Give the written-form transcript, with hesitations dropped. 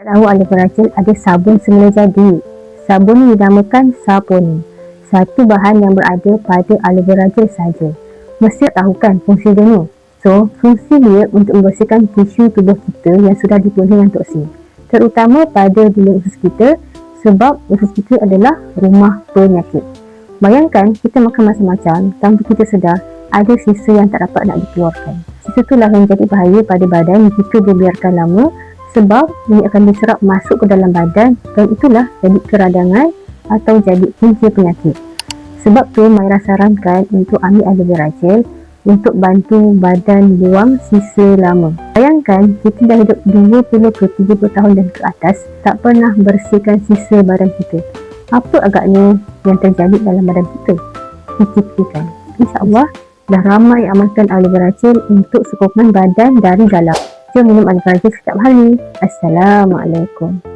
Tahu aloe vera gel ada sabun semula jadi. Sabun ni dinamakan Saponi. Satu bahan yang berada pada aloe vera gel saja. Mesti tahu kan fungsi dia ni. So, fungsi dia untuk membersihkan tisu tubuh kita yang sudah dipenuhi dengan toksin. Terutama pada dinding usus kita, sebab usus kita adalah rumah penyakit. Bayangkan kita makan macam-macam, tanpa kita sedar, ada sisa yang tak dapat nak dikeluarkan. Sisa itulah yang jadi bahaya pada badan jika dibiarkan lama, sebab ia akan diserap masuk ke dalam badan dan itulah jadi keradangan atau jadi punca penyakit. Sebab tu Maira sarankan untuk ambil aloe vera gel untuk bantu badan buang sisa lama. Bayangkan kita dah hidup 20 ke 30 tahun dan ke atas tak pernah bersihkan sisa badan kita. Apa agaknya yang terjadi dalam badan kita? Fikirkan. InsyaAllah dah ramai amalkan aloe vera gel untuk sokongan badan dari dalam. Jom minum aloe vera gel setiap hari. Assalamualaikum.